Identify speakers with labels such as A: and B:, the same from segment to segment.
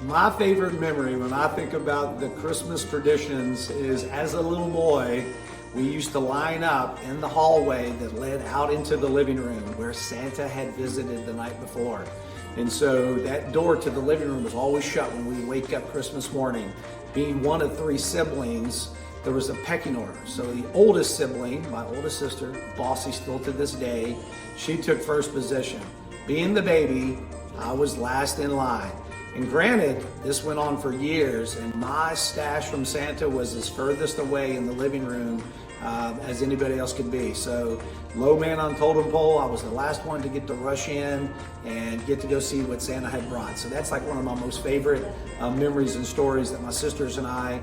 A: My favorite memory when I think about the Christmas traditions is as a little boy, we used to line up in the hallway that led out into the living room where Santa had visited the night before. And so that door to the living room was always shut when we wake up Christmas morning. Being one of three siblings, there was a pecking order. So the oldest sibling, my oldest sister, Bossy still to this day, she took first position. Being the baby, I was last in line. And granted, this went on for years, and my stash from Santa was as furthest away in the living room as anybody else could be. So low man on totem pole, I was the last one to get to rush in and get to go see what Santa had brought. So that's like one of my most favorite memories and stories that my sisters and I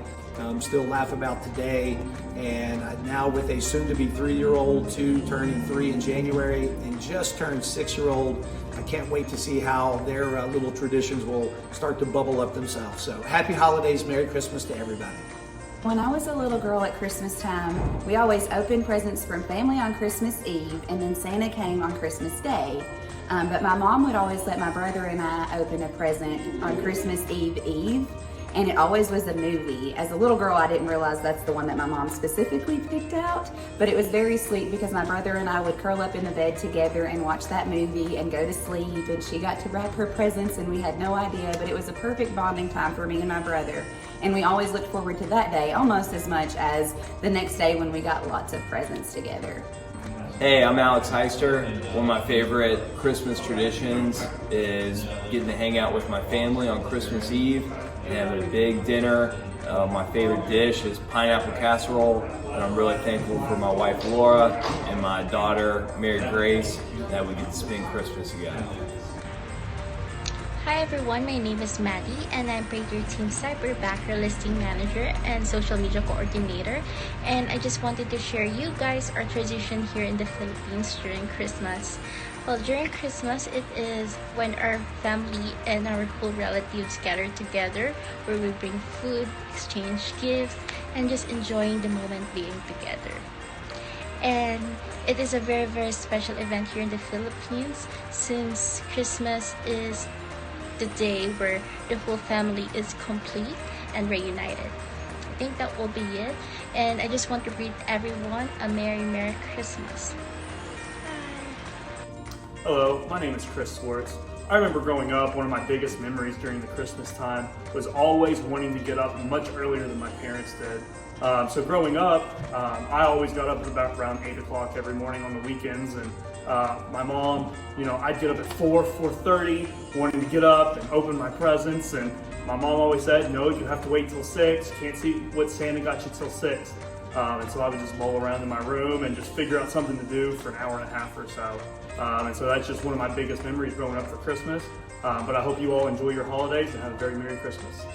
A: still laugh about today. And now with a soon-to-be 3-year-old, 2 turning 3 in January, and just turned 6-year-old, I can't wait to see how their little traditions will start to bubble up themselves. So happy holidays, Merry Christmas to everybody.
B: When I was a little girl at Christmas time, we always opened presents from family on Christmas Eve, and then Santa came on Christmas Day. But my mom would always let my brother and I open a present on Christmas Eve, and it always was a movie. As a little girl, I didn't realize that's the one that my mom specifically picked out, but it was very sweet because my brother and I would curl up in the bed together and watch that movie and go to sleep, and she got to wrap her presents and we had no idea, but it was a perfect bonding time for me and my brother. And we always looked forward to that day almost as much as the next day when we got lots of presents together.
C: Hey, I'm Alex Heister. One of my favorite Christmas traditions is getting to hang out with my family on Christmas Eve and having a big dinner. My favorite dish is pineapple casserole, and I'm really thankful for my wife Laura and my daughter Mary Grace that we get to spend Christmas together.
D: Hi everyone, my name is Maddie and I'm Prather Team Cyberbacker Listing Manager and Social Media Coordinator, and I just wanted to share you guys our tradition here in the Philippines during Christmas. Well, during Christmas, it is when our family and our cool relatives gather together, where we bring food, exchange gifts, and just enjoying the moment being together. And it is a very, very special event here in the Philippines, since Christmas is the day where the whole family is complete and reunited. I think that will be it, and I just want to greet everyone a Merry Christmas.
E: Hello, my name is Chris Schwartz. I remember growing up, one of my biggest memories during the Christmas time was always wanting to get up much earlier than my parents did. So growing up, I always got up at about around 8 o'clock every morning on the weekends, and my mom, I'd get up at 4:30, wanting to get up and open my presents, and my mom always said, no, you have to wait till 6, can't see what Santa got you till 6. And so I would just mull around in my room and just figure out something to do for an hour and a half or so. And so that's just one of my biggest memories growing up for Christmas. But I hope you all enjoy your holidays and have a very Merry Christmas.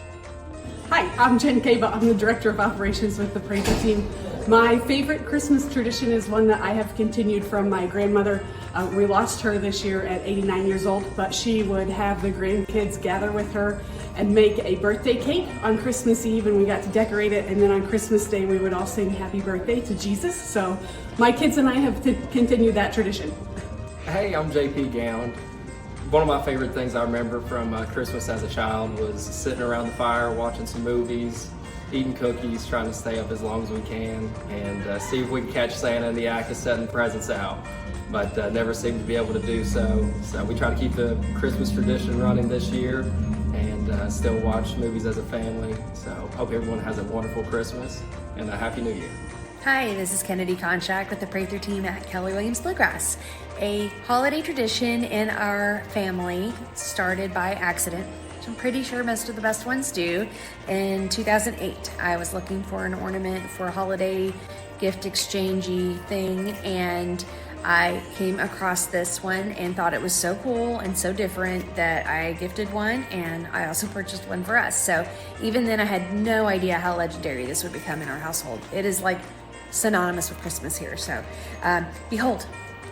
F: Hi, I'm Jen Kaba. I'm the Director of Operations with the Prather Team. My favorite Christmas tradition is one that I have continued from my grandmother. We lost her this year at 89 years old, but she would have the grandkids gather with her and make a birthday cake on Christmas Eve, and we got to decorate it, and then on Christmas Day we would all sing happy birthday to Jesus. So my kids and I have continued that tradition.
G: Hey, I'm JP Gound. One of my favorite things I remember from Christmas as a child was sitting around the fire, watching some movies, eating cookies, trying to stay up as long as we can, and see if we can catch Santa in the act of setting presents out. But never seem to be able to do so. So we try to keep the Christmas tradition running this year and still watch movies as a family. So hope everyone has a wonderful Christmas and a Happy New Year.
H: Hi, this is Kennedy Konchak with the Prather Team at Keller Williams Bluegrass. A holiday tradition in our family started by accident, which I'm pretty sure most of the best ones do. In 2008, I was looking for an ornament for a holiday gift exchangey thing, and I came across this one and thought it was so cool and so different that I gifted one, and I also purchased one for us. So even then I had no idea how legendary this would become in our household. It is like synonymous with Christmas here. So behold,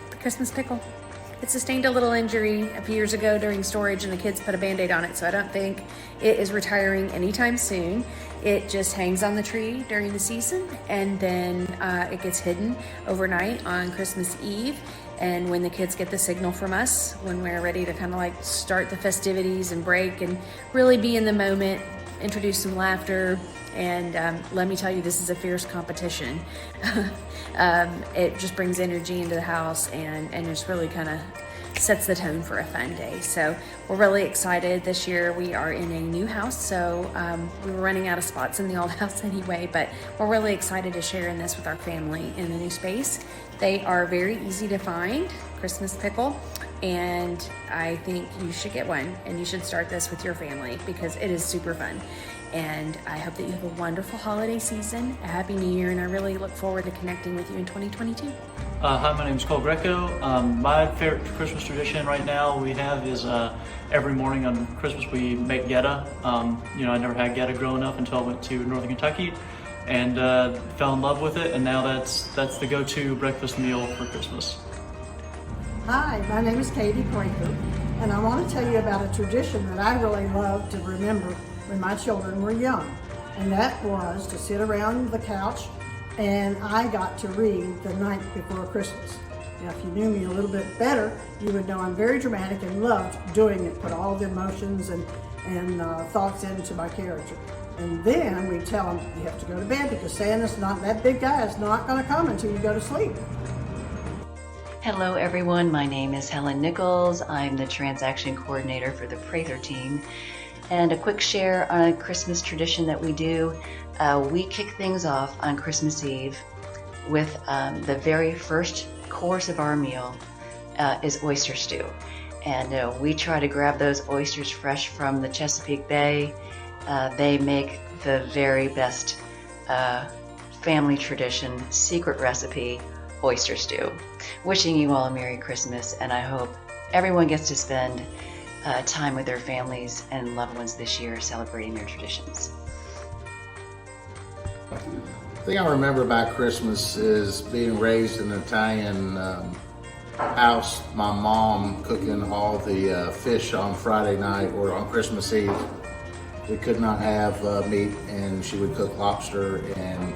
H: the Christmas pickle. It sustained a little injury a few years ago during storage, and the kids put a Band-Aid on it, so I don't think it is retiring anytime soon. It just hangs on the tree during the season, and then it gets hidden overnight on Christmas Eve. And when the kids get the signal from us, when we're ready to kind of like start the festivities and break and really be in the moment, introduce some laughter, and let me tell you, this is a fierce competition. It just brings energy into the house and just really kind of sets the tone for a fun day. So we're really excited. This year we are in a new house, so we were running out of spots in the old house anyway, but we're really excited to share in this with our family in the new space. They are very easy to find, Christmas pickle, and I think you should get one, and you should start this with your family because it is super fun. And I hope that you have a wonderful holiday season, a happy new year, and I really look forward to connecting with you in 2022.
I: Hi, my name is Cole Greco. My favorite Christmas tradition right now we have is every morning on Christmas we make geta. I never had geta growing up until I went to Northern Kentucky and fell in love with it, and now that's the go-to breakfast meal for Christmas.
J: Hi, my name is Katie Quaker, and I want to tell you about a tradition that I really love to remember when my children were young, and that was to sit around the couch and I got to read the night before Christmas. Now, if you knew me a little bit better, you would know I'm very dramatic and loved doing it, put all the emotions and thoughts into my character. And then we tell them, you have to go to bed because Santa's not, that big guy is not going to come until you go to sleep.
K: Hello everyone, my name is Helen Nichols. I'm the transaction coordinator for the Prather Team. And a quick share on a Christmas tradition that we do. We kick things off on Christmas Eve with the very first course of our meal is Oyster Stew. And we try to grab those oysters fresh from the Chesapeake Bay. They make the very best family tradition, secret recipe, Oyster Stew. Wishing you all a Merry Christmas, and I hope everyone gets to spend time with their families and loved ones this year celebrating their traditions.
L: The thing I remember about Christmas is being raised in an Italian house, my mom cooking all the fish on Friday night or on Christmas Eve. We could not have meat, and she would cook lobster and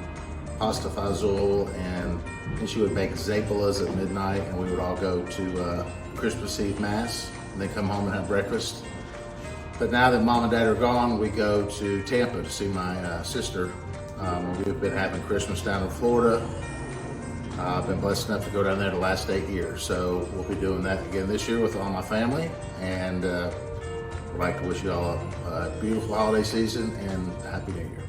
L: pasta fazool, and then she would make zeppolas at midnight, and we would all go to Christmas Eve Mass and then come home and have breakfast. But now that Mom and Dad are gone, we go to Tampa to see my sister. We've been having Christmas down in Florida. I've been blessed enough to go down there the last 8 years, so we'll be doing that again this year with all my family, and I'd like to wish you all a beautiful holiday season and a Happy New Year.